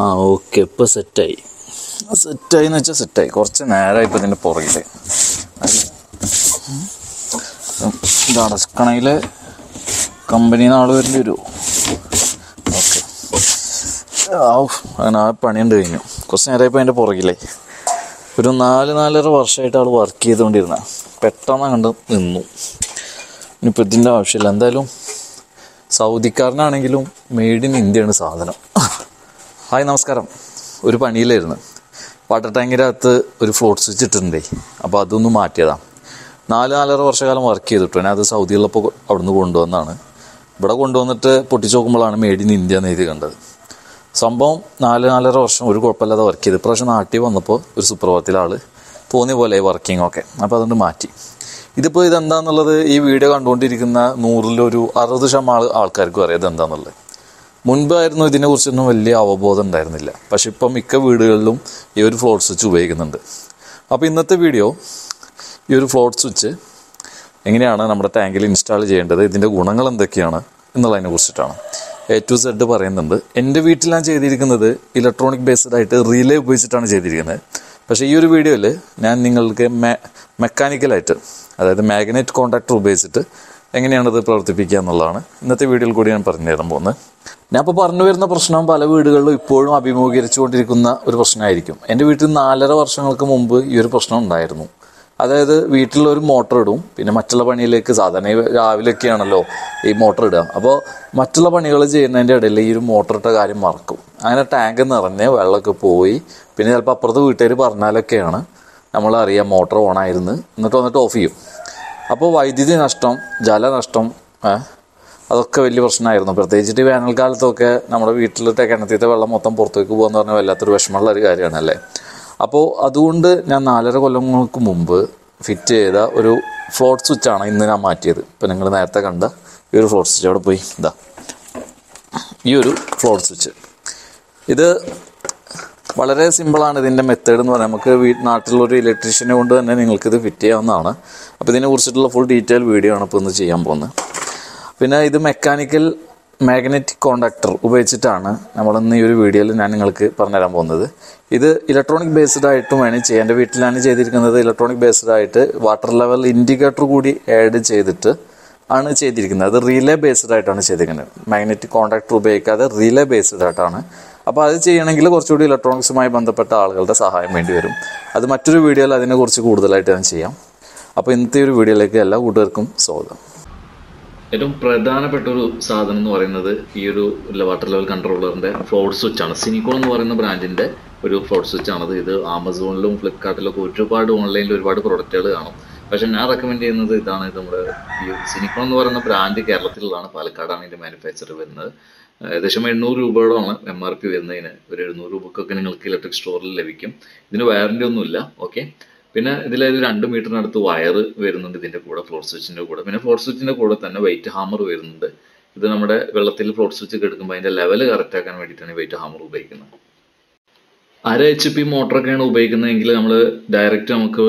Okay, ഇപ്പോൾ സെറ്റായി എന്ന് വെച്ചാൽ സെറ്റായി. കുറച്ച് നേരമായി ഇപ്പോൾ ഇതിൻ്റെ പുറകിൽ ഇത് അടക്കണയിൽ കമ്പനിയിൽ നിന്ന് ആൾ വരേണ്ടി വരുമോ? ഓക്കെ, അങ്ങനെ ആ പണിയുണ്ട് കഴിഞ്ഞു. കുറച്ച് നേരമായി ഇപ്പോൾ അതിൻ്റെ പുറകിലേ ഒരു 4-4.5 വർഷമായിട്ട് ആൾ വർക്ക് ചെയ്തുകൊണ്ടിരുന്ന പെട്ടെന്ന് കണ്ട് നിന്നു. ഇനിയിപ്പോൾ ഇതിൻ്റെ ആവശ്യമില്ല. എന്തായാലും സൗദിക്കാരനാണെങ്കിലും മെയ്ഡ് ഇൻ ഇന്ത്യയാണ് സാധനം. ഹായ്, നമസ്കാരം. ഒരു പണിയിലായിരുന്നു. വാട്ടർ ടാങ്കിൻ്റെ അകത്ത് ഒരു ഫ്ലോട്ട് സ്വിച്ച് ഇട്ടിട്ടുണ്ടേ. അപ്പോൾ അതൊന്ന് മാറ്റിയതാണ്. 4-4.5 വർഷക്കാലം വർക്ക് ചെയ്തിട്ടു. ഞാൻ അത് സൗദിയുള്ളപ്പോൾ അവിടെ നിന്ന് കൊണ്ടുവന്നാണ്. ഇവിടെ കൊണ്ടുവന്നിട്ട് പൊട്ടിച്ച് നോക്കുമ്പോഴാണ് മെയ്ഡ് ഇൻ ഇന്ത്യ എന്ന് എഴുതി കണ്ടത്. സംഭവം 4-4.5 വർഷം ഒരു കുഴപ്പമില്ലാതെ വർക്ക് ചെയ്ത് ഇപ്രാവശ്യം നാട്ടിൽ വന്നപ്പോൾ ഒരു സുപ്രഭാതത്തിൽ ആൾ തോന്നിയ പോലെ വർക്കിംഗ് ഒക്കെ. അപ്പോൾ അതുകൊണ്ട് മാറ്റി. ഇതിപ്പോൾ ഇതെന്താണെന്നുള്ളത് ഈ വീഡിയോ കണ്ടുകൊണ്ടിരിക്കുന്ന 100-ൽ 60% ആൾക്കാർക്കും അറിയാം ഇതെന്താണെന്നുള്ളത്. മുൻപായിരുന്നു ഇതിനെക്കുറിച്ചൊന്നും വലിയ അവബോധം ഉണ്ടായിരുന്നില്ല. പക്ഷെ ഇപ്പം മിക്ക വീടുകളിലും ഈ ഒരു ഫ്ലോട്ട് സ്വിച്ച് ഉപയോഗിക്കുന്നുണ്ട്. അപ്പോൾ ഇന്നത്തെ വീഡിയോ ഈ ഒരു ഫ്ലോട്ട് സ്വിച്ച് എങ്ങനെയാണ് നമ്മുടെ ടാങ്കിൽ ഇൻസ്റ്റാൾ ചെയ്യേണ്ടത്, ഇതിൻ്റെ ഗുണങ്ങൾ എന്തൊക്കെയാണ് എന്നുള്ളതിനെ കുറിച്ചിട്ടാണ് A to Z പറയുന്നുണ്ട്. എൻ്റെ വീട്ടിൽ ഞാൻ ചെയ്തിരിക്കുന്നത് ഇലക്ട്രോണിക് ബേസ്ഡ് ആയിട്ട് റിലേ ഉപയോഗിച്ചിട്ടാണ് ചെയ്തിരിക്കുന്നത്. പക്ഷേ ഈ ഒരു വീഡിയോയിൽ ഞാൻ നിങ്ങൾക്ക് മെക്കാനിക്കലായിട്ട്, അതായത് മാഗ്നറ്റ് കോണ്ടാക്ടർ ഉപയോഗിച്ചിട്ട് എങ്ങനെയാണത് പ്രവർത്തിപ്പിക്കുക എന്നുള്ളതാണ് ഇന്നത്തെ വീഡിയോയിൽ കൂടി ഞാൻ പറഞ്ഞു തരാൻ പോകുന്നത്. ഞാൻ ഇപ്പോൾ പറഞ്ഞു വരുന്ന പ്രശ്നം പല വീടുകളിലും ഇപ്പോഴും അഭിമുഖീകരിച്ചുകൊണ്ടിരിക്കുന്ന ഒരു പ്രശ്നമായിരിക്കും. എൻ്റെ വീട്ടിൽ 4.5 വർഷങ്ങൾക്ക് മുമ്പ് ഈ ഒരു പ്രശ്നം ഉണ്ടായിരുന്നു. അതായത് വീട്ടിലൊരു മോട്ടർ ഇടും, പിന്നെ മറ്റുള്ള പണിയിലേക്ക് സാധാരണ രാവിലെയൊക്കെയാണല്ലോ ഈ മോട്ടർ ഇടുക. അപ്പോൾ മറ്റുള്ള പണികൾ ചെയ്യുന്നതിൻ്റെ ഇടയിൽ ഈ ഒരു മോട്ടർ ഇട്ട കാര്യം മറക്കും. അങ്ങനെ ടാങ്ക് നിറഞ്ഞ് വെള്ളമൊക്കെ പോയി പിന്നെ ചിലപ്പോൾ അപ്പുറത്ത് വീട്ടുകാർ പറഞ്ഞാലൊക്കെയാണ് നമ്മളറിയാം മോട്ടർ ഓണായിരുന്നു, എന്നിട്ട് വന്നിട്ട് ഓഫ് ചെയ്യും. അപ്പോൾ വൈദ്യുതി നഷ്ടം, ജലനഷ്ടം, അതൊക്കെ വലിയ പ്രശ്നമായിരുന്നു. പ്രത്യേകിച്ചിട്ട് വേനൽക്കാലത്തൊക്കെ നമ്മുടെ വീട്ടിലത്തെ കിണറ്റിലത്തെ വെള്ളം മൊത്തം പുറത്തേക്ക് പോകുകയെന്ന് പറഞ്ഞാൽ വല്ലാത്തൊരു വിഷമമുള്ള ഒരു കാര്യമാണല്ലേ. അപ്പോൾ അതുകൊണ്ട് ഞാൻ 4.5 കൊല്ലങ്ങൾക്ക് മുമ്പ് ഫിറ്റ് ചെയ്ത ഒരു ഫ്ലോട്ട് സ്വിച്ചാണ് ഇന്ന് ഞാൻ മാറ്റിയത്. ഇപ്പോൾ നിങ്ങൾ നേരത്തെ കണ്ട ഈ ഒരു ഫ്ലോട്ട് സ്വിച്ച് അവിടെ പോയി ഇതാ, ഈ ഒരു ഫ്ലോട്ട് സ്വിച്ച്. ഇത് വളരെ സിമ്പിളാണ് ഇതിൻ്റെ മെത്തേഡ് എന്ന് പറയാം. നമുക്ക് നാട്ടിലുള്ളൊരു ഇലക്ട്രീഷ്യനെ കൊണ്ട് തന്നെ നിങ്ങൾക്കിത് ഫിറ്റ് ചെയ്യാവുന്നതാണ്. അപ്പോൾ ഇതിനെ കുറിച്ചിട്ടുള്ള ഫുൾ ഡീറ്റെയിൽ വീഡിയോ ആണ് ഇപ്പോൾ ഇന്ന് ചെയ്യാൻ പോകുന്നത്. പിന്നെ ഇത് മാഗ്നറ്റിക് കോണ്ടാക്ടർ ഉപയോഗിച്ചിട്ടാണ് നമ്മളിന്ന് ഈ ഒരു വീഡിയോയിൽ ഞാൻ നിങ്ങൾക്ക് പറഞ്ഞുതരാൻ പോകുന്നത്. ഇത് ഇലക്ട്രോണിക് ബേസ്ഡ് ആയിട്ടും വേണമെങ്കിൽ ചെയ്യാം. എൻ്റെ വീട്ടിലാണ് ചെയ്തിരിക്കുന്നത്. ഇലക്ട്രോണിക് ബേസ്ഡ് ആയിട്ട് വാട്ടർ ലെവൽ ഇൻഡിക്കേറ്റർ കൂടി ആഡ് ചെയ്തിട്ട് ആണ് ചെയ്തിരിക്കുന്നത്. അത് റിലേ ബേസ്ഡ് ആയിട്ടാണ് ചെയ്തിരിക്കുന്നത്. മാഗ്നറ്റിക് കോണ്ടാക്ടർ ഉപയോഗിക്കാതെ റിലേ ബേസ്ഡ് ആയിട്ടാണ്. അപ്പോൾ അത് ചെയ്യണമെങ്കിൽ കുറച്ചുകൂടി ഇലക്ട്രോണിക്സുമായി ബന്ധപ്പെട്ട ആളുകളുടെ സഹായം വേണ്ടി വരും. അത് മറ്റൊരു വീഡിയോയിൽ അതിനെക്കുറിച്ച് കൂടുതലായിട്ട് ഞാൻ ചെയ്യാം. അപ്പോൾ ഇന്നത്തെ ഒരു വീഡിയോയിലേക്ക് എല്ലാ കൂട്ടുകാർക്കും സ്വാഗതം. ഏറ്റവും പ്രധാനപ്പെട്ട ഒരു സാധനം എന്ന് പറയുന്നത് ഈ ഒരു വാട്ടർ ലെവൽ കൺട്രോളറിൻ്റെ ഫ്ലോട്ട് സ്വിച്ചാണ്. സിനിക്കോൺ എന്ന് പറയുന്ന ബ്രാൻഡിൻ്റെ ഒരു ഫ്ലോട്ട് സ്വിച്ചാണത്. ഇത് ആമസോണിലും ഫ്ലിപ്കാർട്ടിലൊക്കെ ഒരുപാട് ഓൺലൈനിൽ ഒരുപാട് പ്രൊഡക്റ്റുകൾ കാണും. പക്ഷേ ഞാൻ റെക്കമെൻഡ് ചെയ്യുന്നത് ഇതാണ്. ഇത് നമ്മുടെ ഈ സിനിക്കോൺ എന്ന് പറയുന്ന ബ്രാൻഡ് കേരളത്തിലുള്ളതാണ്, പാലക്കാടാണ് ഇതിൻ്റെ മാനുഫാക്ചർ വരുന്നത്. ഏകദേശം 800 രൂപയോളമാണ് MRP വരുന്നതിന്. ഒരു 700 രൂപക്കൊക്കെ നിങ്ങൾക്ക് ഇലക്ട്രിക് സ്റ്റോറിൽ ലഭിക്കും. ഇതിന് വാറണ്ടി ഒന്നുമില്ല. ഓക്കെ, പിന്നെ ഇതിലൊരു 2 മീറ്ററിനടുത്ത് വയർ വരുന്നുണ്ട് ഇതിൻ്റെ കൂടെ, ഫ്ലോട്ട് സ്വിച്ചിൻ്റെ കൂടെ. പിന്നെ ഫ്ലോട്ട് സ്വിച്ചിൻ്റെ കൂടെ തന്നെ വെയിറ്റ് ഹാമർ വരുന്നുണ്ട്. ഇത് നമ്മുടെ വെള്ളത്തിൽ ഫ്ലോട്ട് സ്വിച്ച് എടുക്കുമ്പോൾ അതിൻ്റെ ലെവൽ കറക്റ്റ് ആക്കാൻ വേണ്ടിയിട്ടാണ് വെയിറ്റ് ഹാമർ ഉപയോഗിക്കുന്നത്. 1/2 HP മോട്ടറൊക്കെയാണ് ഉപയോഗിക്കുന്നതെങ്കിൽ നമ്മൾ ഡയറക്റ്റ് നമുക്ക്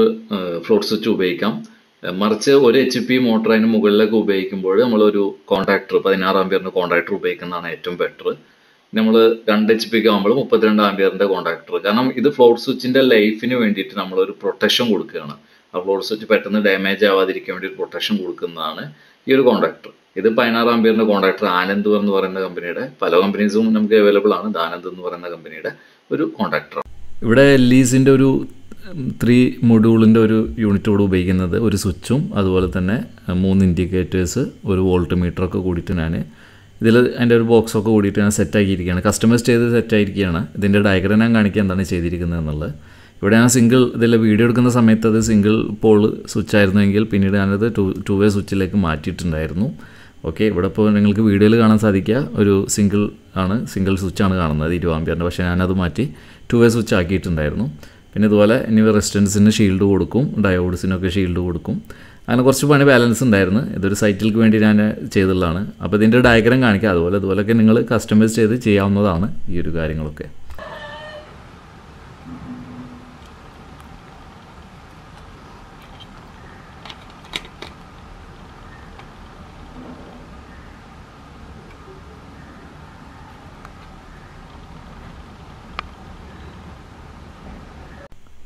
ഫ്ലോട്ട് സ്വിച്ച് ഉപയോഗിക്കാം. മറിച്ച് 1 HP മോട്ടർ അതിന് മുകളിലേക്ക് ഉപയോഗിക്കുമ്പോൾ നമ്മളൊരു കോൺട്രാക്ടർ 16 ആമ്പിയറിൻ്റെ കോൺട്രാക്ടർ ഉപയോഗിക്കുന്നതാണ് ഏറ്റവും ബെറ്റർ. നമ്മൾ 2 HP ആകുമ്പോൾ 32 ആമ്പിയറിൻ്റെ കോൺട്രാക്ടർ. കാരണം ഇത് ഫ്ലോട്ട് സ്വിച്ചിൻ്റെ ലൈഫിന് വേണ്ടിയിട്ട് നമ്മളൊരു പ്രൊട്ടക്ഷൻ കൊടുക്കുകയാണ്. ആ ഫ്ലോട്ട് സ്വിച്ച് പെട്ടെന്ന് ഡാമേജ് ആവാതിരിക്കാൻ വേണ്ടി ഒരു പ്രൊട്ടക്ഷൻ കൊടുക്കുന്നതാണ് ഈ ഒരു കോൺട്രാക്ടർ. ഇത് 16 ആമ്പിയറിൻ്റെ കോൺട്രാക്ടർ ആനന്ദ് എന്ന് പറയുന്ന കമ്പനിയുടെ, പല കമ്പനീസും നമുക്ക് അവൈലബിൾ ആണ്. ആനന്ദ് എന്ന് പറയുന്ന കമ്പനിയുടെ ഒരു കോൺട്രാക്ടർ. ഇവിടെ LEസിൻ്റെ ഒരു 3 മൊഡ്യൂളിൻ്റെ ഒരു യൂണിറ്റോട് ഉപയോഗിക്കുന്നത് ഒരു സ്വിച്ചും അതുപോലെ തന്നെ 3 ഇൻഡിക്കേറ്റേഴ്സ്, ഒരു വോൾട്ട് മീറ്ററൊക്കെ കൂടിയിട്ട് ഞാൻ ഇതിൽ അതിൻ്റെ ഒരു ബോക്സൊക്കെ കൂടിയിട്ട് ഞാൻ സെറ്റാക്കിയിരിക്കുകയാണ്. കസ്റ്റമൈസ് ചെയ്ത് സെറ്റായിരിക്കുകയാണ്. ഇതിൻ്റെ ഡയഗ്രം ഞാൻ കാണിക്കാൻ എന്താണ് ചെയ്തിരിക്കുന്നത് എന്നുള്ളത്. ഇവിടെ ഞാൻ ഇതിൽ വീഡിയോ എടുക്കുന്ന സമയത്ത് അത് സിംഗിൾ പോൾ സ്വിച്ച് ആയിരുന്നെങ്കിൽ പിന്നീട് ഞാനത് ടു വേ സ്വിച്ചിലേക്ക് മാറ്റിയിട്ടുണ്ടായിരുന്നു. ഓക്കെ, ഇവിടെ ഇപ്പോൾ നിങ്ങൾക്ക് വീഡിയോയിൽ കാണാൻ സാധിക്കുക ഒരു സിംഗിൾ സ്വിച്ചാണ് കാണുന്നത് 20 ആമ്പിയറിൻ്റെ. പക്ഷേ ഞാനത് മാറ്റി 2 വേ സ്വിച്ച് ആക്കിയിട്ടുണ്ടായിരുന്നു. പിന്നെ ഇതുപോലെ ഇനി റെസിസ്റ്റൻസിന് ഷീൽഡ് കൊടുക്കും, ഡയോഡ്സിനൊക്കെ ഷീൽഡ് കൊടുക്കും. അങ്ങനെ കുറച്ച് പണി ബാലൻസ് ഉണ്ടായിരുന്നു. ഇതൊരു സൈറ്റിലേക്ക് വേണ്ടി ഞാൻ ചെയ്തുള്ളതാണ്. അപ്പോൾ ഇതിൻ്റെ ഡയഗ്രം കാണിക്കാം. അതുപോലെയൊക്കെ നിങ്ങൾ കസ്റ്റമൈസ് ചെയ്ത് ചെയ്യാവുന്നതാണ് ഈ ഒരു കാര്യങ്ങളൊക്കെ.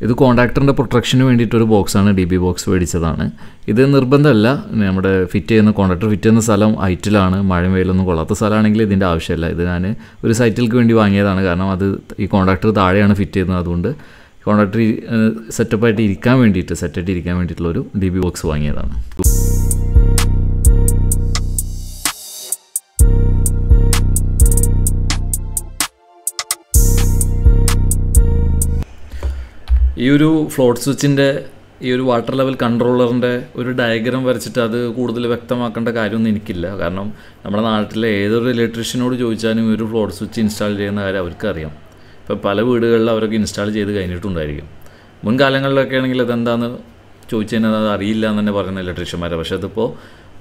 ഇത് കോൺട്രാക്ടറിൻ്റെ പ്രൊട്ടക്ഷന് വേണ്ടിയിട്ടൊരു ബോക്സാണ്, DB ബോക്സ് മേടിച്ചതാണ്. ഇത് നിർബന്ധമല്ല, നമ്മുടെ കോൺട്രാക്ടർ ഫിറ്റ് ചെയ്യുന്ന സ്ഥലം ഹൈറ്റിലാണ്, മഴ വെയിലൊന്നും കൊള്ളാത്ത സ്ഥലമാണെങ്കിൽ ഇതിൻ്റെ ആവശ്യമില്ല. ഇത് ഞാൻ ഒരു സൈറ്റിലേക്ക് വേണ്ടി വാങ്ങിയതാണ്. കാരണം അത് ഈ കോൺട്രാക്ടർ താഴെയാണ് ഫിറ്റ് ചെയ്യുന്നത്. അതുകൊണ്ട് കോൺട്രാക്ടർ സെറ്റായിട്ട് ഇരിക്കാൻ വേണ്ടിയിട്ടുള്ളൊരു DB ബോക്സ് വാങ്ങിയതാണ്. ഈ ഒരു ഫ്ലോട്ട് സ്വിച്ചിൻ്റെ ഈ ഒരു വാട്ടർ ലെവൽ കൺട്രോളറിൻ്റെ ഒരു ഡയഗ്രാം വരച്ചിട്ട് അത് കൂടുതൽ വ്യക്തമാക്കേണ്ട കാര്യമൊന്നും എനിക്കില്ല. കാരണം നമ്മുടെ നാട്ടിലെ ഏതൊരു ഇലക്ട്രീഷ്യനോട് ചോദിച്ചാലും ഒരു ഫ്ലോട്ട് സ്വിച്ച് ഇൻസ്റ്റാൾ ചെയ്യുന്ന കാര്യം അവർക്കറിയാം. ഇപ്പോൾ പല വീടുകളിൽ അവരൊക്കെ ഇൻസ്റ്റാൾ ചെയ്ത് കഴിഞ്ഞിട്ടുണ്ടായിരിക്കും. മുൻകാലങ്ങളിലൊക്കെ ആണെങ്കിൽ ഇതെന്താണെന്ന് ചോദിച്ചു കഴിഞ്ഞാൽ അത് അറിയില്ല എന്ന് തന്നെ പറയുന്ന ഇലക്ട്രീഷ്യന്മാരെ. പക്ഷേ അതിപ്പോൾ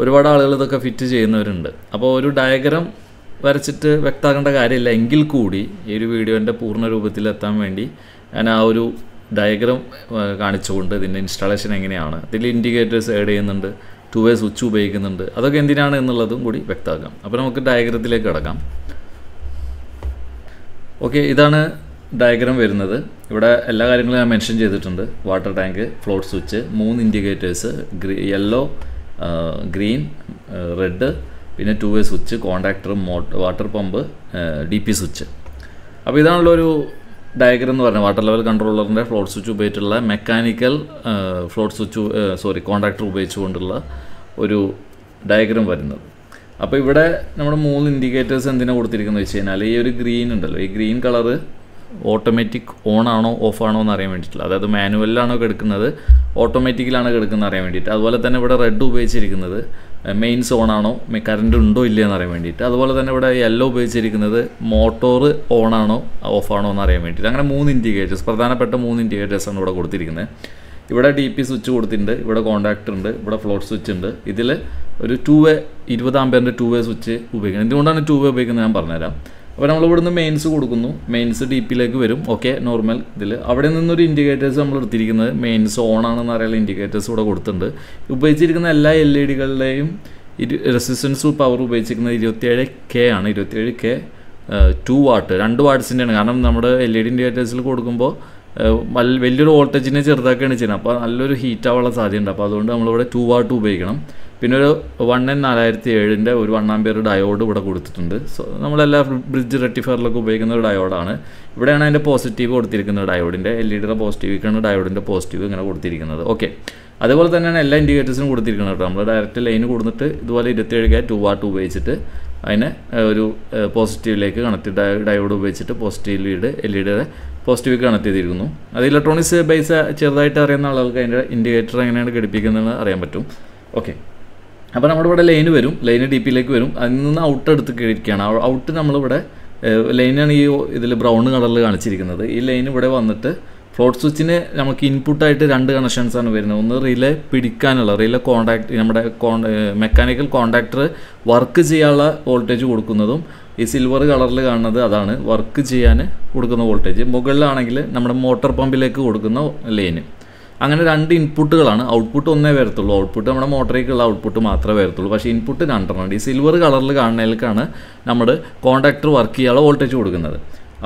ഒരുപാട് ആളുകൾ ഇതൊക്കെ ഫിറ്റ് ചെയ്യുന്നവരുണ്ട്. അപ്പോൾ ഒരു ഡയഗ്രാം വരച്ചിട്ട് വ്യക്തമാക്കേണ്ട കാര്യമില്ല. എങ്കിൽ കൂടി ഈ ഒരു വീഡിയോൻ്റെ പൂർണ്ണ രൂപത്തിലെത്താൻ വേണ്ടി ഞാൻ ആ ഒരു ഡയഗ്രാം കാണിച്ചുകൊണ്ട് ഇതിൻ്റെ ഇൻസ്റ്റാളേഷൻ എങ്ങനെയാണ്, ഇതിൽ ഇൻഡിക്കേറ്റേഴ്സ് ആഡ് ചെയ്യുന്നുണ്ട്, 2-way സ്വിച്ച് ഉപയോഗിക്കുന്നുണ്ട്, അതൊക്കെ എന്തിനാണ് എന്നുള്ളതും കൂടി വ്യക്തമാക്കാം. അപ്പോൾ നമുക്ക് ഡയഗ്രത്തിലേക്ക് കിടക്കാം. ഓക്കെ, ഇതാണ് ഡയഗ്രാം വരുന്നത്. ഇവിടെ എല്ലാ കാര്യങ്ങളും ഞാൻ മെൻഷൻ ചെയ്തിട്ടുണ്ട്. Water tank, float switch, 3 indicators, yellow, green, red, പിന്നെ 2-way switch, contactor, water pump, DP switch. അപ്പോൾ ഇതാണുള്ളൊരു ഡയഗ്രം എന്ന് പറഞ്ഞാൽ വാട്ടർ ലെവൽ കൺട്രോളറിൻ്റെ ഫ്ലോട്ട് സ്വിച്ച് ഉപയോഗിച്ചിട്ടുള്ള മെക്കാനിക്കൽ കോണ്ടാക്ടർ ഉപയോഗിച്ചുകൊണ്ടുള്ള ഒരു ഡയഗ്രം വരുന്നത്. അപ്പോൾ ഇവിടെ നമ്മുടെ 3 ഇൻഡിക്കേറ്റേഴ്സ് എന്തിനാണ് കൊടുത്തിരിക്കുന്നത് വെച്ച് കഴിഞ്ഞാൽ, ഈ ഒരു ഗ്രീൻ ഉണ്ടല്ലോ, ഈ ഗ്രീൻ കളറ് ഓട്ടോമാറ്റിക് ഓൺ ആണോ ഓഫ് ആണോ എന്ന് അറിയാൻ വേണ്ടിയിട്ടുള്ള, അതായത് മാനുവലിലാണോ കിടക്കുന്നത് ഓട്ടോമാറ്റിക്കിലാണോ കിടക്കുന്നത് അറിയാൻ വേണ്ടിയിട്ട്. അതുപോലെ തന്നെ ഇവിടെ റെഡ് ഉപയോഗിച്ചിരിക്കുന്നത് മെയിൻസ് ഓൺ ആണോ, കറണ്ട് ഉണ്ടോ ഇല്ല എന്ന് അറിയാൻ വേണ്ടിയിട്ട്. അതുപോലെ തന്നെ ഇവിടെ യെല്ലോ ഉപയോഗിച്ചിരിക്കുന്നത് മോട്ടോർ ഓൺ ആണോ ഓഫ് ആണോ എന്ന് അറിയാൻ വേണ്ടിയിട്ട്. അങ്ങനെ 3 ഇൻഡിക്കേറ്റേഴ്സ്, പ്രധാനപ്പെട്ട 3 ഇൻഡിക്കേറ്റേഴ്സാണ് ഇവിടെ കൊടുത്തിരിക്കുന്നത്. ഇവിടെ DP സ്വിച്ച് കൊടുത്തിട്ടുണ്ട്, ഇവിടെ കോണ്ടാക്ടർ ഉണ്ട്, ഇവിടെ ഫ്ലോട്ട് സ്വിച്ച് ഉണ്ട്. ഇതിൽ ഒരു 2-way 20 ആംപിയറിൻ്റെ 2-way സ്വിച്ച് ഉപയോഗിക്കുന്നത്. എന്തുകൊണ്ടാണ് 2-way ഉപയോഗിക്കുന്നത് ഞാൻ പറഞ്ഞുതരാം. അപ്പോൾ നമ്മൾ ഇവിടുന്ന് മെയിൻസ് കൊടുക്കുന്നു, മെയിൻസ് DPയിലേക്ക് വരും. ഓക്കെ, നോർമൽ ഇതിൽ അവിടെ നിന്നൊരു ഇൻഡിക്കേറ്റേഴ്സ് നമ്മൾ എടുത്തിരിക്കുന്നത് മെയിൻസ് ഓൺ ആണെന്ന് അറിയാനുള്ള ഇൻഡിക്കേറ്റേഴ്സ് ഇവിടെ കൊടുത്തിട്ടുണ്ട്. ഉപയോഗിച്ചിരിക്കുന്ന എല്ലാ LED-കളുടെയും റെസിസ്റ്റൻസ് പവർ ഉപയോഗിച്ചിരിക്കുന്നത് 27K ആണ്. 27K 2 what, 2 വാട്ട്സിൻ്റെയാണ്. കാരണം നമ്മുടെ LED ഇൻഡിക്കേറ്റേഴ്സിൽ കൊടുക്കുമ്പോൾ വലിയൊരു വോൾട്ടേജിനെ ചെറുതാക്കുകയാണ് ചെയ്യുന്നത്. അപ്പോൾ നല്ലൊരു ഹീറ്റ് ആവാനുള്ള സാധ്യതയുണ്ട്. അപ്പോൾ അതുകൊണ്ട് നമ്മളിവിടെ 2 വാട്ട് ഉപയോഗിക്കണം. പിന്നെ ഒരു 1N4007 ഒരു 1 ആംപിയർ ഡയോഡ് ഇവിടെ കൊടുത്തിട്ടുണ്ട്. സോ നമ്മളെല്ലാ ബ്രിഡ്ജ് റെക്ടിഫയറിലൊക്കെ ഉപയോഗിക്കുന്ന ഒരു ഡയോഡാണ്. ഇവിടെയാണ് അതിൻ്റെ പോസിറ്റീവ് കൊടുത്തിരിക്കുന്നത്, ഡയോഡിൻ്റെ LED-യുടെ പോസിറ്റീവിലേക്കാണ് ഡയോഡിൻ്റെ പോസിറ്റീവ് ഇങ്ങനെ കൊടുത്തിരിക്കുന്നത്. ഓക്കെ, അതുപോലെ തന്നെയാണ് എല്ലാ ഇൻഡിക്കേറ്റേഴ്സിനും കൊടുത്തിരിക്കുന്നത് കേട്ടോ. നമ്മൾ ഡയറക്റ്റ് ലൈന് കൊടുത്തിട്ട് ഇതുപോലെ 27K 2 വാട്ട് ഉപയോഗിച്ചിട്ട് അതിനെ ഒരു പോസിറ്റീവിലേക്ക് കണക്ട്, ഡയോഡ് ഉപയോഗിച്ചിട്ട് പോസിറ്റീവ് LED-യുടെ പോസിറ്റീവ് കണക്ട് ചെയ്തിരിക്കുന്നു. അത് ഇലക്ട്രോണിക്സ് ബേസ് ചെറുതായിട്ട് അറിയുന്ന ആളുകൾക്ക് അതിൻ്റെ ഇൻഡിക്കേറ്റർ എങ്ങനെയാണ് ഘടിപ്പിക്കുന്നതെന്ന് അറിയാൻ പറ്റും. ഓക്കെ, അപ്പോൾ നമ്മുടെ ഇവിടെ ലൈന് വരും, ലൈന് DPയിലേക്ക് വരും. അതിൽ നിന്ന് ഔട്ട് എടുത്ത് കഴിക്കുകയാണ്. ഔട്ട് നമ്മളിവിടെ ലൈനാണ് ഈ ഇതിൽ ബ്രൗൺ കളറിൽ കാണിച്ചിരിക്കുന്നത്. ഈ ലൈൻ ഇവിടെ വന്നിട്ട് ഫ്ലോട്ട് സ്വിച്ചിന് നമുക്ക് ഇൻപുട്ടായിട്ട് 2 കണക്ഷൻസാണ് വരുന്നത്. ഒന്ന് റിലേ പിടിക്കാനുള്ള, റിലേ കോണ്ടാക്ട്, നമ്മുടെ മെക്കാനിക്കൽ കോണ്ടാക്ടർ വർക്ക് ചെയ്യാനുള്ള വോൾട്ടേജ് കൊടുക്കുന്നതും, ഈ സിൽവർ കളറിൽ കാണുന്നത് അതാണ് വർക്ക് ചെയ്യാൻ കൊടുക്കുന്ന വോൾട്ടേജ്. മുകളിലാണെങ്കിൽ നമ്മുടെ മോട്ടോർ പമ്പിലേക്ക് കൊടുക്കുന്ന ലൈന്. അങ്ങനെ 2 ഇൻപുട്ടുകളാണ്. ഔട്ട്പുട്ട് ഒന്നേ വരത്തുള്ളൂ. ഔട്ട്പുട്ട് നമ്മുടെ മോട്ടറിലേക്കുള്ള ഔട്ട്പുട്ട് മാത്രമേ വരത്തുള്ളൂ. പക്ഷേ ഇൻപുട്ട് 2 ഈ സിൽവർ കളറിൽ കാണുന്നതിലേക്കാണ് നമ്മൾ കോണ്ടാക്ടർ വർക്ക് ചെയ്യാനുള്ള വോൾട്ടേജ് കൊടുക്കുന്നത്.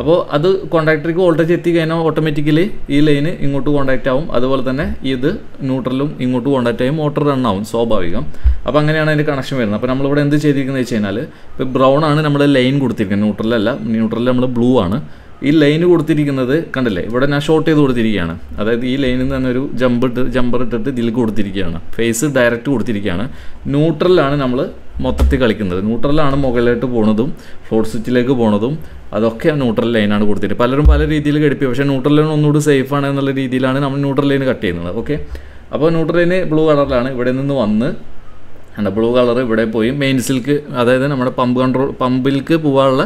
അപ്പോൾ അത് കോണ്ടാക്ടറിലേക്ക് വോൾട്ടേജ് എത്തിക്കഴിഞ്ഞാൽ ഓട്ടോമാറ്റിക്കലി ഈ ലൈന് ഇങ്ങോട്ട് കോണ്ടാക്റ്റ് ആവും. അതുപോലെ തന്നെ ഇത് ന്യൂട്രലും ഇങ്ങോട്ട് കോണ്ടാക്റ്റ് ആവും, മോട്ടർ റൺ ആവും, സ്വാഭാവികം. അപ്പോൾ അങ്ങനെയാണ് അതിൻ്റെ കണക്ഷൻ വരുന്നത്. അപ്പോൾ നമ്മളിവിടെ എന്ത് ചെയ്തിരിക്കുന്നത് വെച്ച് കഴിഞ്ഞാൽ, ഇപ്പോൾ ബ്രൗൺ ആണ് നമ്മൾ ലൈൻ കൊടുത്തിരിക്കുന്നത്, ന്യൂട്രലല്ല. ന്യൂട്രലിൽ നമ്മൾ ബ്ലൂ ആണ്. ഈ ലൈന് കൊടുത്തിരിക്കുന്നത് കണ്ടില്ലേ, ഇവിടെ ഞാൻ ഷോർട്ട് ചെയ്ത് കൊടുത്തിരിക്കുകയാണ്. അതായത് ഈ ലൈനിൽ നിന്ന് ഒരു ജമ്പർ ഇട്ടിട്ട് ഇതിലേക്ക് കൊടുത്തിരിക്കുകയാണ്, ഫേസ് ഡയറക്റ്റ് കൊടുത്തിരിക്കുകയാണ്. ന്യൂട്രലാണ് നമ്മൾ മൊത്തത്തിൽ കളിക്കുന്നത്. ന്യൂട്രലാണ് മുകളിലോട്ട് പോകുന്നതും ഫ്ലോട്ട് സ്വിച്ചിലേക്ക് പോകുന്നതും, അതൊക്കെ ന്യൂട്രൽ ലൈനാണ് കൊടുത്തിട്ട്. പലരും പല രീതിയിൽ ഘടിപ്പിക്കും. പക്ഷേ ന്യൂട്രൽ ലൈൻ ഒന്നുകൂടി സേഫാണ് എന്നുള്ള രീതിയിലാണ് നമ്മൾ ന്യൂട്രൽ ലൈൻ കട്ട് ചെയ്യുന്നത്. ഓക്കെ, അപ്പോൾ ന്യൂട്രൽ ലൈന് ബ്ലൂ കളറിലാണ്. ഇവിടെ നിന്ന് വന്ന് ബ്ലൂ കളർ ഇവിടെ പോയി മെയിൻസിലേക്ക്, അതായത് നമ്മുടെ പമ്പിലേക്ക് പോകാനുള്ള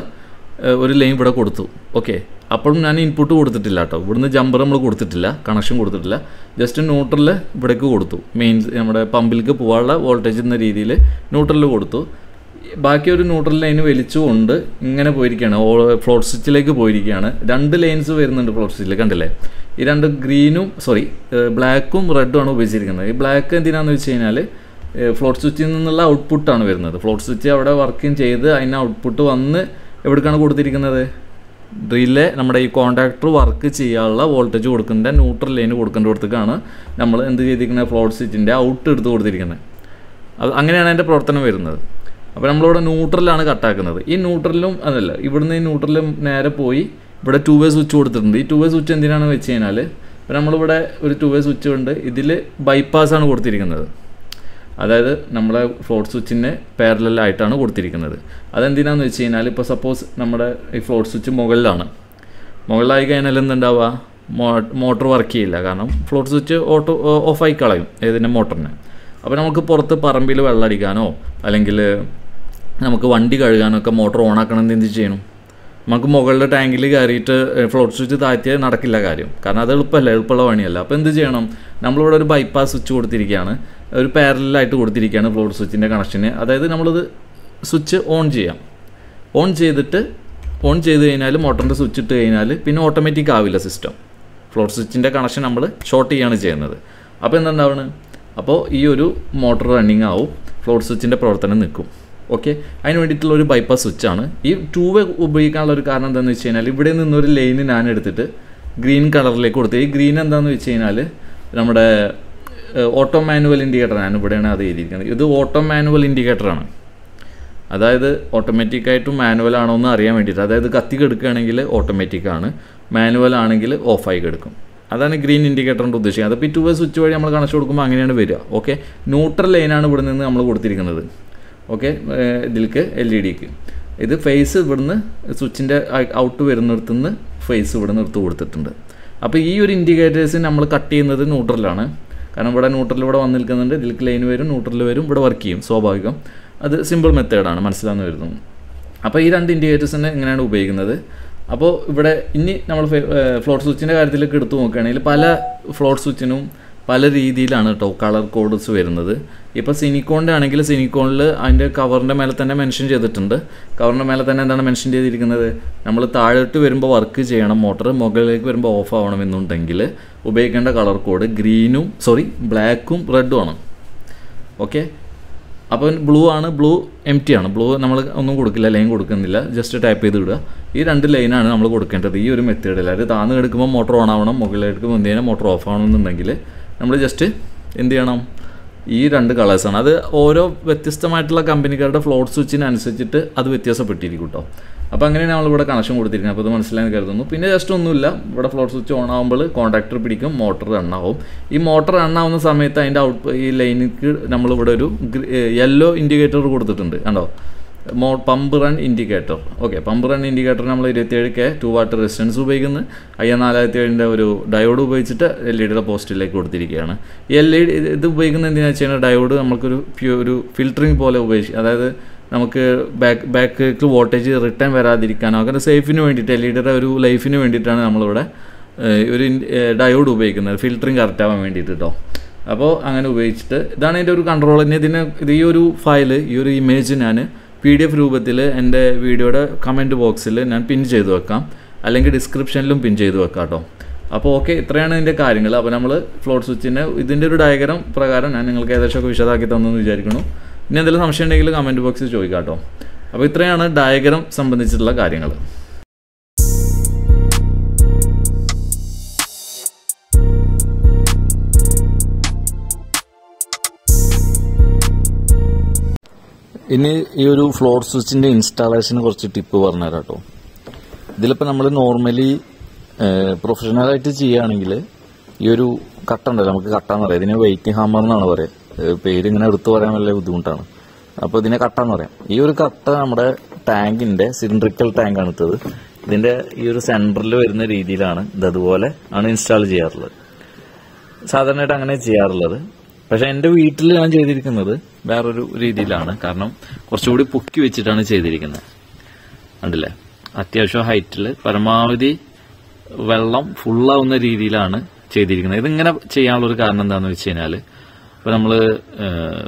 ഒരു ലൈൻ ഇവിടെ കൊടുത്തു. ഓക്കെ, അപ്പോഴും ഞാൻ ഇൻപുട്ട് കൊടുത്തിട്ടില്ല കേട്ടോ. ഇവിടുന്ന് ജമ്പർ നമ്മൾ കൊടുത്തിട്ടില്ല, കണക്ഷൻ കൊടുത്തിട്ടില്ല. ജസ്റ്റ് ന്യൂട്രലിൽ ഇവിടേക്ക് കൊടുത്തു. നമ്മുടെ പമ്പിലേക്ക് പോകാനുള്ള വോൾട്ടേജ് എന്ന രീതിയിൽ ന്യൂട്രലിൽ കൊടുത്തു. ബാക്കി ഒരു ന്യൂട്രൽ ലൈന് വലിച്ചുകൊണ്ട് ഇങ്ങനെ പോയിരിക്കുകയാണ്, ഫ്ലോട്ട് സ്വിച്ചിലേക്ക് പോയിരിക്കുകയാണ്. 2 ലൈൻസ് വരുന്നുണ്ട് ഫ്ലോട്ട് സ്വിച്ചിൽ, കണ്ടില്ലേ. ഈ 2 ബ്ലാക്കും റെഡും ആണ് ഉപയോഗിച്ചിരിക്കുന്നത്. ഈ ബ്ലാക്ക് എന്തിനാണെന്ന് വെച്ച് കഴിഞ്ഞാൽ ഫ്ലോട്ട് സ്വിച്ചിൽ നിന്നുള്ള ഔട്ട്പുട്ടാണ് വരുന്നത്. ഫ്ലോട്ട് സ്വിച്ച് അവിടെ വർക്കിംഗ് ചെയ്ത് അതിന് ഔട്ട്പുട്ട് വന്ന് എവിടേക്കാണ് കൊടുത്തിരിക്കുന്നത്, ഡ്രില്ല് നമ്മുടെ ഈ കോൺടാക്ടർ വർക്ക് ചെയ്യാനുള്ള വോൾട്ടേജ് കൊടുക്കേണ്ട ന്യൂട്രൽ ലൈന് കൊടുക്കേണ്ടടുത്തേക്കാണ് നമ്മൾ എന്ത് ചെയ്തിരിക്കുന്നത് ഫ്ലോട്ട് സ്വിച്ചിൻ്റെ ഔട്ട് എടുത്ത് കൊടുത്തിരിക്കുന്നത്. അത് അങ്ങനെയാണ് അതിൻ്റെ പ്രവർത്തനം വരുന്നത്. അപ്പോൾ നമ്മളിവിടെ ന്യൂട്രലാണ് കട്ടാക്കുന്നത്. ഈ ന്യൂട്രലിലും അതല്ല, ഇവിടുന്ന് ഈ ന്യൂട്രലും നേരെ പോയി ഇവിടെ 2-വേ സ്വിച്ച് കൊടുത്തിട്ടുണ്ട്. ഈ 2-വേ സ്വിച്ച് എന്തിനാണെന്ന് വെച്ച് കഴിഞ്ഞാൽ ഇപ്പോൾ നമ്മളിവിടെ ഒരു 2-വേ സ്വിച്ച് ഉണ്ട്, ഇതിൽ ബൈപ്പാസാണ് കൊടുത്തിരിക്കുന്നത്. അതായത് നമ്മളെ ഫ്ലോട്ട് സ്വിച്ചിന് പാരലലായിട്ടാണ് കൊടുത്തിരിക്കുന്നത്. അതെന്തിനാണെന്ന് വെച്ച് കഴിഞ്ഞാൽ ഇപ്പോൾ സപ്പോസ് നമ്മുടെ ഈ ഫ്ലോട്ട് സ്വിച്ച് മുകളിലായി കഴിഞ്ഞാൽ എന്തുണ്ടാവുക, മോട്ടർ വർക്ക് ചെയ്യില്ല. കാരണം ഫ്ലോട്ട് സ്വിച്ച് ഓഫായി കളയും ഏതിൻ്റെ മോട്ടറിനെ. അപ്പോൾ നമുക്ക് പുറത്ത് പറമ്പിൽ വെള്ളം അടിക്കാനോ അല്ലെങ്കിൽ നമുക്ക് വണ്ടി കഴുകാനോ ഒക്കെ മോട്ടർ ഓണാക്കണമെന്ന് എന്ത് ചെയ്യണം, നമുക്ക് മുകളിലെ ടാങ്കിൽ കയറിയിട്ട് ഫ്ലോട്ട് സ്വിച്ച് താഴ്ത്തിയാൽ നടക്കില്ല കാര്യം. കാരണം അത് എളുപ്പമുള്ള പണിയല്ല. അപ്പോൾ എന്ത് ചെയ്യണം, നമ്മളിവിടെ ഒരു ബൈപ്പാസ് സ്വിച്ച് കൊടുത്തിരിക്കുകയാണ്, ഒരു പാരലായിട്ട് കൊടുത്തിരിക്കുകയാണ് ഫ്ലോട്ട് സ്വിച്ചിൻ്റെ കണക്ഷന്. അതായത് നമ്മളത് സ്വിച്ച് ഓൺ ചെയ്ത് കഴിഞ്ഞാൽ മോട്ടറിൻ്റെ സ്വിച്ച് ഇട്ട് കഴിഞ്ഞാൽ പിന്നെ ഓട്ടോമാറ്റിക് ആവില്ല സിസ്റ്റം. ഫ്ലോട്ട് സ്വിച്ചിൻ്റെ കണക്ഷൻ നമ്മൾ ഷോർട്ട് ചെയ്യാണ് ചെയ്യുന്നത്. അപ്പോൾ എന്തുണ്ടാവുന്നത്, അപ്പോൾ ഈ ഒരു മോട്ടർ റണ്ണിങ് ആവും, ഫ്ലോട്ട് സ്വിച്ചിൻ്റെ പ്രവർത്തനം നിൽക്കും. ഓക്കെ, അതിന് വേണ്ടിയിട്ടുള്ള ഒരു ബൈപ്പാസ് സ്വിച്ചാണ്. ഈ 2-വേ ഉപയോഗിക്കാനുള്ള ഒരു കാരണം എന്താണെന്ന് വെച്ച് കഴിഞ്ഞാൽ ഇവിടെ നിന്നൊരു ലൈന് ഞാൻ എടുത്തിട്ട് ഗ്രീൻ കളറിലേക്ക് കൊടുത്തു. ഈ ഗ്രീൻ എന്താണെന്ന് വെച്ച് കഴിഞ്ഞാൽ നമ്മുടെ ഓട്ടോ മാനുവൽ ഇൻഡിക്കേറ്റർ, ഞാൻ ഇവിടെയാണ് അത് എഴുതിയിരിക്കുന്നത്. ഇത് ഓട്ടോ മാനുവൽ ഇൻഡിക്കേറ്ററാണ്. അതായത് ഓട്ടോമാറ്റിക്കായിട്ടും മാനുവൽ ആണോ എന്ന് അറിയാൻ വേണ്ടിയിട്ട്. അതായത് കത്തി കെടുക്കുകയാണെങ്കിൽ ഓട്ടോമാറ്റിക്കാണ്, മാനുവൽ ആണെങ്കിൽ ഓഫായി കിടക്കും. അതാണ് ഗ്രീൻ ഇൻഡിക്കേറ്ററിൻ്റെ ഉദ്ദേശിക്കുന്നത്. അപ്പോൾ ഈ 2-വേ സ്വിച്ച് വഴി നമ്മൾ കണക്ഷൻ കൊടുക്കുമ്പോൾ അങ്ങനെയാണ് വരിക. ഓക്കെ, ന്യൂട്രൽ ലൈനാണ് ഇവിടെ നിന്ന് നമ്മൾ കൊടുത്തിരിക്കുന്നത്. ഓക്കെ, ഇതിലേക്ക് LED-ക്ക് ഇത് ഫേസ് ഇവിടുന്ന് സ്വിച്ചിൻ്റെ ഔട്ട് വരുന്നിടത്തു നിന്ന് ഫേസ് ഇവിടെ നിന്ന് എടുത്ത് കൊടുത്തിട്ടുണ്ട്. അപ്പോൾ ഈ ഒരു ഇൻഡിക്കേറ്റേഴ്സ് നമ്മൾ കട്ട് ചെയ്യുന്നത് ന്യൂട്രലാണ്. കാരണം ഇവിടെ ന്യൂട്രൽ ഇവിടെ വന്ന് നിൽക്കുന്നുണ്ട്, ഇതിലേക്ക് ലൈൻ വരും, ന്യൂട്രൽ വരും, ഇവിടെ വർക്ക് ചെയ്യും, സ്വാഭാവികം. അത് സിമ്പിൾ മെത്തേഡാണ്, മനസ്സിലാവുന്ന വരുന്നു. അപ്പോൾ ഈ 2 ഇൻഡിക്കേറ്റേഴ്സിനെ എങ്ങനെയാണ് ഉപയോഗിക്കുന്നത്. അപ്പോൾ ഇവിടെ ഇനി നമ്മൾ ഫ്ലോട്ട് സ്വിച്ചിൻ്റെ കാര്യത്തിലേക്ക് എടുത്തു നോക്കുകയാണെങ്കിൽ പല ഫ്ലോട്ട് സ്വിച്ചിനും പല രീതിയിലാണ് കേട്ടോ കളർ കോഡ്സ് വരുന്നത്. ഇപ്പോൾ സിനിക്കോണിൻ്റെ ആണെങ്കിൽ സിനിക്കോണിൽ അതിൻ്റെ കവറിൻ്റെ മേലെ തന്നെ മെൻഷൻ ചെയ്തിട്ടുണ്ട്. കവറിൻ്റെ മേലെ തന്നെ എന്താണ് മെൻഷൻ ചെയ്തിരിക്കുന്നത്, നമ്മൾ താഴോട്ട് വരുമ്പോൾ വർക്ക് ചെയ്യണം മോട്ടർ, മുകളിലേക്ക് വരുമ്പോൾ ഓഫ് ആവണമെന്നുണ്ടെങ്കിൽ ഉപയോഗിക്കേണ്ട കളർ കോഡ് ബ്ലാക്കും റെഡും ആണ്. ഓക്കെ, അപ്പോൾ ബ്ലൂ എംറ്റി ആണ്. ബ്ലൂ നമ്മൾ ഒന്നും കൊടുക്കില്ല, ലൈൻ കൊടുക്കുന്നില്ല, ജസ്റ്റ് ടൈപ്പ് ചെയ്ത് വിടുക. ഈ 2 ലൈനാണ് നമ്മൾ കൊടുക്കേണ്ടത് ഈ ഒരു മെത്തേഡിൽ. അതായത് താന്ന് എടുക്കുമ്പോൾ മോട്ടർ ഓൺ ആവണം, മുകളിലേക്ക് മുന്നേനെ മോട്ടർ ഓഫ് ആവണമെന്നുണ്ടെങ്കിൽ നമ്മൾ ജസ്റ്റ് എന്ത് ചെയ്യണം, ഈ 2 കളേഴ്സാണ്. അത് ഓരോ വ്യത്യസ്തമായിട്ടുള്ള കമ്പനിക്കാരുടെ ഫ്ലോട്ട് സ്വിച്ചിനനുസരിച്ചിട്ട് അത് വ്യത്യാസപ്പെട്ടിരിക്കും കേട്ടോ. അപ്പോൾ അങ്ങനെയാണ് നമ്മളിവിടെ കണക്ഷൻ കൊടുത്തിരിക്കുന്നത്. അപ്പോൾ അത് മനസ്സിലായെന്ന് കരുതുന്നു. പിന്നെ ജസ്റ്റ് ഒന്നുമില്ല, ഇവിടെ ഫ്ലോട്ട് സ്വിച്ച് ഓൺ ആകുമ്പോൾ കോൺടാക്ടർ പിടിക്കും, മോട്ടർ റൺ ആവും. ഈ മോട്ടർ റൺ ആവുന്ന സമയത്ത് അതിൻ്റെ ഈ ലൈനിക്ക് നമ്മളിവിടെ ഒരു യെല്ലോ ഇൻഡിക്കേറ്റർ കൊടുത്തിട്ടുണ്ട് കണ്ടോ, pump run indicator. Okay, pump run indicator നമ്മൾ 27K 2 വാട്ട് റെസിസ്റ്റൻസ് ഉപയോഗിക്കുന്നത്, IN4007 ഒരു ഡയോഡ് ഉപയോഗിച്ചിട്ട് LED-യുടെ പോസ്റ്റിലേക്ക് കൊടുത്തിരിക്കുകയാണ്. ഈ LED ഇത് ഉപയോഗിക്കുന്നത് എന്തിനാണെന്ന് വെച്ച് കഴിഞ്ഞാൽ ഡയോഡ് നമുക്കൊരു ഫിൽറ്ററിങ് പോലെ ഉപയോഗിച്ച്, അതായത് നമുക്ക് ബാക്ക് വോൾട്ടേജ് റിട്ടേൺ വരാതിരിക്കാനോ അങ്ങനെ സേഫിന് വേണ്ടിയിട്ട് LED-യുടെ ഒരു ലൈഫിന് വേണ്ടിയിട്ടാണ് നമ്മളിവിടെ ഒരു ഡയോഡ് ഉപയോഗിക്കുന്നത്, ഫിൽറ്ററിങ് കറക്റ്റ് ആവാൻ വേണ്ടിയിട്ട് കേട്ടോ. അപ്പോൾ അങ്ങനെ ഉപയോഗിച്ചിട്ട് ഇതാണ് ഇതിൻ്റെ ഒരു കൺട്രോൾ. ഇത് ഈ ഒരു ഫയൽ, ഈ ഒരു ഇമേജ് ഞാൻ PDF രൂപത്തിൽ എൻ്റെ വീഡിയോയുടെ കമൻറ്റ് ബോക്സിൽ ഞാൻ പിൻ ചെയ്ത് വെക്കാം, അല്ലെങ്കിൽ ഡിസ്ക്രിപ്ഷനിലും പിൻ ചെയ്ത് വെക്കാം കേട്ടോ. അപ്പോൾ ഓക്കെ, ഇത്രയാണ് ഇതിൻ്റെ കാര്യങ്ങൾ. അപ്പോൾ നമ്മൾ ഫ്ലോട്ട് സ്വിച്ചിൻ്റെ ഇതിൻ്റെ ഒരു ഡയഗ്രാം പ്രകാരം ഞാൻ നിങ്ങൾക്ക് ഏകദേശമൊക്കെ വിശദമാക്കി തന്നെന്ന് വിചാരിക്കുന്നു. ഇനി എന്തെങ്കിലും സംശയം ഉണ്ടെങ്കിൽ കമൻറ്റ് ബോക്സിൽ ചോദിക്കാം കേട്ടോ. അപ്പോൾ ഇത്രയാണ് ഡയഗ്രാം സംബന്ധിച്ചിട്ടുള്ള കാര്യങ്ങൾ. ഇനി ഈ ഒരു ഫ്ലോട്ട് സ്വിച്ചിൻ്റെ ഇൻസ്റ്റാളേഷന് കുറച്ച് ടിപ്പ് പറഞ്ഞുതരാം കേട്ടോ. ഇതിലിപ്പോൾ നമ്മൾ നോർമലി പ്രൊഫഷണലായിട്ട് ചെയ്യുകയാണെങ്കിൽ ഈ ഒരു കട്ട ഉണ്ടല്ലോ, നമുക്ക് കട്ടാന്ന് പറയാം. ഇതിന് വെയിറ്റ് ഹാമർ എന്നാണ് പറയുക. പേരിങ്ങനെ എടുത്തു പറയാൻ നല്ല ബുദ്ധിമുട്ടാണ്. അപ്പോൾ ഇതിനെ കട്ടാന്ന് പറയാം. ഈ ഒരു കട്ട നമ്മുടെ ടാങ്കിൻ്റെ സിലിണ്ടറിക്കൽ ടാങ്കാണ് ഇട്ടത്. ഇതിൻ്റെ ഈ ഒരു സെൻറ്ററിൽ വരുന്ന രീതിയിലാണ് ഇതതുപോലെ ആണ് ഇൻസ്റ്റാൾ ചെയ്യാറുള്ളത്. സാധാരണയായിട്ട് അങ്ങനെ ചെയ്യാറുള്ളത്. പക്ഷെ എൻ്റെ വീട്ടിൽ ഞാൻ ചെയ്തിരിക്കുന്നത് വേറൊരു രീതിയിലാണ്. കാരണം കുറച്ചുകൂടി പൊക്കി വെച്ചിട്ടാണ് ചെയ്തിരിക്കുന്നത്. കണ്ടില്ലേ, അത്യാവശ്യം ഹൈറ്റിൽ പരമാവധി വെള്ളം ഫുള്ളാവുന്ന രീതിയിലാണ് ചെയ്തിരിക്കുന്നത്. ഇതിങ്ങനെ ചെയ്യാനുള്ളൊരു കാരണം എന്താണെന്ന് വെച്ച് കഴിഞ്ഞാൽ, ഇപ്പോൾ നമ്മൾ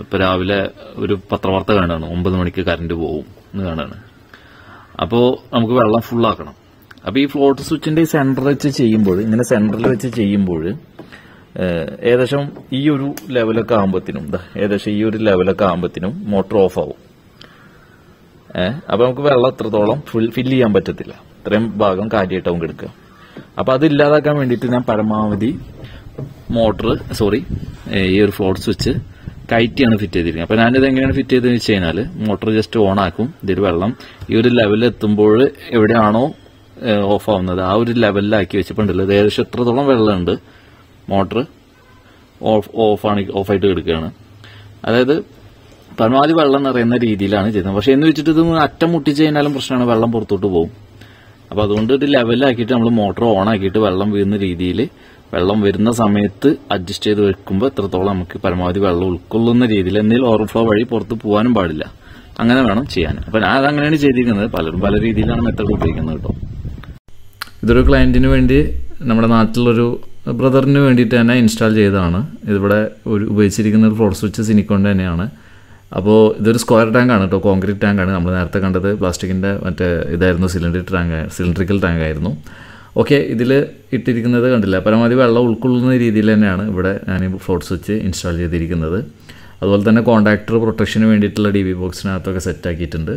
ഇപ്പോൾ രാവിലെ ഒരു പത്രവാർത്ത കാണുകയാണ്, 9 മണിക്ക് കറണ്ട് പോകും എന്ന് കാണുകയാണ്. അപ്പോൾ നമുക്ക് വെള്ളം ഫുള്ളാക്കണം. അപ്പോൾ ഈ ഫ്ലോട്ട് സ്വിച്ചിൻ്റെ സെൻറ്ററിൽ വെച്ച് ചെയ്യുമ്പോൾ, ഇങ്ങനെ സെൻറ്ററിൽ വെച്ച് ചെയ്യുമ്പോൾ ഏകദേശം ഈ ഒരു ലെവലൊക്കെ ആകുമ്പോഴത്തേനും മോട്ടർ ഓഫ് ആവും. അപ്പോൾ നമുക്ക് വെള്ളം എത്രത്തോളം ഫില്ല് ചെയ്യാൻ പറ്റത്തില്ല. ഇത്രയും ഭാഗം കാര്യമായിട്ടാവും കിടക്കുക. അപ്പോൾ അത് ഇല്ലാതാക്കാൻ വേണ്ടിയിട്ട് ഞാൻ പരമാവധി ഈ ഒരു ഫ്ലോട്ട് സ്വിച്ച് കയറ്റിയാണ് ഫിറ്റ് ചെയ്തിരിക്കുന്നത്. അപ്പോൾ ഞാനിത് എങ്ങനെയാണ് ഫിറ്റ് ചെയ്തതെന്ന് വെച്ച് കഴിഞ്ഞാൽ മോട്ടർ ജസ്റ്റ് ഓൺ ആക്കും. ഇതിൽ വെള്ളം ഈ ഒരു ലെവലിൽ എത്തുമ്പോൾ എവിടെയാണോ ഓഫ് ആവുന്നത് ആ ഒരു ലെവലിലാക്കി വെച്ചിട്ടുണ്ടല്ലോ. ഇത് ഏകദേശം എത്രത്തോളം വെള്ളമുണ്ട് മോട്ടർ ഓഫായിട്ട് കിടക്കുകയാണ്. അതായത് പരമാവധി വെള്ളം നിറയുന്ന രീതിയിലാണ് ചെയ്യുന്നത്. പക്ഷെ എന്ന് വെച്ചിട്ട് ഇത് അറ്റം മുട്ടിച്ച് കഴിഞ്ഞാലും പ്രശ്നമാണ്, വെള്ളം പുറത്തോട്ട് പോകും. അപ്പോൾ അതുകൊണ്ട് ഒരു ലെവലിലാക്കിയിട്ട് നമ്മൾ മോട്ടർ ഓൺ ആക്കിയിട്ട് വെള്ളം വീഴുന്ന രീതിയിൽ വെള്ളം വരുന്ന സമയത്ത് അഡ്ജസ്റ്റ് ചെയ്ത് വെക്കുമ്പോൾ എത്രത്തോളം നമുക്ക് പരമാവധി വെള്ളം ഉൾക്കൊള്ളുന്ന രീതിയിൽ എന്തെങ്കിലും ഓവർഫ്ലോ വഴി പുറത്ത് പോകാനും പാടില്ല. അങ്ങനെ വേണം ചെയ്യാൻ. അപ്പം ഞാൻ അതങ്ങനെയാണ് ചെയ്തിരിക്കുന്നത്. പലരും പല രീതിയിലാണ് മെത്തേഡ് ഉപയോഗിക്കുന്നത് കേട്ടോ. ഇതൊരു ക്ലയൻറ്റിന് വേണ്ടി നമ്മുടെ നാട്ടിലൊരു ബ്രദറിന് വേണ്ടിയിട്ട് തന്നെ ഇൻസ്റ്റാൾ ചെയ്തതാണ്. ഇതിവിടെ ഉപയോഗിച്ചിരിക്കുന്ന ഒരു ഫ്ലോട്ട് സ്വിച്ച് സിനിക്കോണ്ട് തന്നെയാണ്. അപ്പോൾ ഇതൊരു സ്ക്വയർ ടാങ്കാണ് കേട്ടോ, കോൺക്രീറ്റ് ടാങ്കാണ്. നമ്മൾ നേരത്തെ കണ്ടത് പ്ലാസ്റ്റിക്കിൻ്റെ ഇതായിരുന്നു, സിലിണ്ടറിക്കൽ ടാങ്കായിരുന്നു. ഓക്കെ, ഇതിൽ ഇട്ടിരിക്കുന്നത് കണ്ടില്ല, പരമാവധി വെള്ളം ഉൾക്കൊള്ളുന്ന രീതിയിൽ തന്നെയാണ് ഇവിടെ ഞാൻ ഫ്ലോട്ട് സ്വിച്ച് ഇൻസ്റ്റാൾ ചെയ്തിരിക്കുന്നത്. അതുപോലെ തന്നെ കോണ്ടാക്ടർ പ്രൊട്ടക്ഷന് വേണ്ടിയിട്ടുള്ള DB ബോക്സിനകത്തൊക്കെ സെറ്റാക്കിയിട്ടുണ്ട്.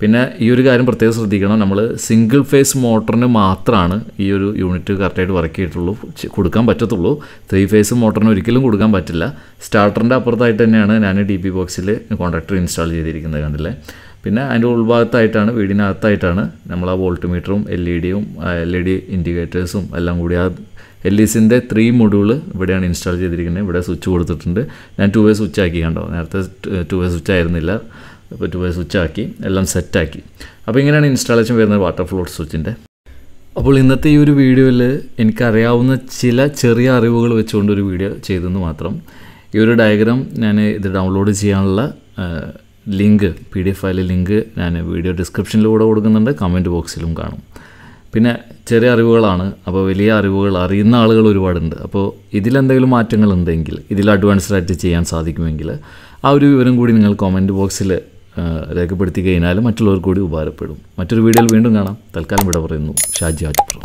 പിന്നെ ഈ ഒരു കാര്യം പ്രത്യേകം ശ്രദ്ധിക്കണം, നമ്മൾ സിംഗിൾ ഫേസ് മോട്ടറിന് മാത്രമാണ് ഈ ഒരു യൂണിറ്റ് കറക്റ്റായിട്ട് വർക്ക് ചെയ്തിട്ടുള്ളൂ, കൊടുക്കാൻ പറ്റത്തുള്ളൂ. 3 ഫേസ് മോട്ടറിന് ഒരിക്കലും കൊടുക്കാൻ പറ്റില്ല. സ്റ്റാർട്ടറിൻ്റെ അപ്പുറത്തായിട്ട് തന്നെയാണ് ഞാൻ DB ബോക്സിൽ കോണ്ടാക്ടർ ഇൻസ്റ്റാൾ ചെയ്തിരിക്കുന്നത്, കണ്ടില്ലേ. പിന്നെ അതിൻ്റെ ഉൾഭാഗത്തായിട്ടാണ്, വീടിനകത്തായിട്ടാണ് നമ്മൾ ആ വോൾട്ട് മീറ്ററും LED ഇൻഡിക്കേറ്റേഴ്സും എല്ലാം കൂടി ആ LECൻ്റെ 3 മൊഡ്യൂള് ഇവിടെയാണ് ഇൻസ്റ്റാൾ ചെയ്തിരിക്കുന്നത്. ഇവിടെ സ്വിച്ച് കൊടുത്തിട്ടുണ്ട്. ഞാൻ 2 വേ സ്വിച്ച് ആക്കി, കണ്ടോ, നേരത്തെ 2 വേ സ്വിച്ച് ആയിരുന്നില്ല, ഇപ്പോൾ 2 വേ സ്വിച്ച് ആക്കി, എല്ലാം സെറ്റാക്കി. അപ്പോൾ ഇങ്ങനെയാണ് ഇൻസ്റ്റാളേഷൻ വരുന്നത് വാട്ടർ ഫ്ലോട്ട് സ്വിച്ചിൻ്റെ. അപ്പോൾ ഇന്നത്തെ ഈ ഒരു വീഡിയോയിൽ എനിക്കറിയാവുന്ന ചില ചെറിയ അറിവുകൾ വെച്ചുകൊണ്ട് ഒരു വീഡിയോ ചെയ്തെന്ന് മാത്രം. ഈ ഒരു ഡയഗ്രാം ഞാൻ ഇത് ഡൗൺലോഡ് ചെയ്യാനുള്ള ലിങ്ക്, PDF ഫയൽ ലിങ്ക് ഞാൻ വീഡിയോ ഡിസ്ക്രിപ്ഷനിലൂടെ കൊടുക്കുന്നുണ്ട്, കമൻറ്റ് ബോക്സിലും കാണും. പിന്നെ ചെറിയ അറിവുകളാണ്, അപ്പോൾ വലിയ അറിവുകൾ അറിയുന്ന ആളുകൾ ഒരുപാടുണ്ട്. അപ്പോൾ ഇതിലെന്തെങ്കിലും മാറ്റങ്ങൾ ഉണ്ടെങ്കിൽ, ഇതിൽ അഡ്വാൻസ്ഡ് ആയിട്ട് ചെയ്യാൻ സാധിക്കുമെങ്കിൽ ആ ഒരു വിവരം കൂടി നിങ്ങൾ കമൻറ്റ് ബോക്സിൽ രേഖപ്പെടുത്തി കഴിഞ്ഞാൽ മറ്റുള്ളവർ കൂടി ഉപകാരപ്പെടും. മറ്റൊരു വീഡിയോയിൽ വീണ്ടും കാണാം. തൽക്കാലം ഇവിടെ പറയുന്നു ഷാജി ആജ് പ്രോ.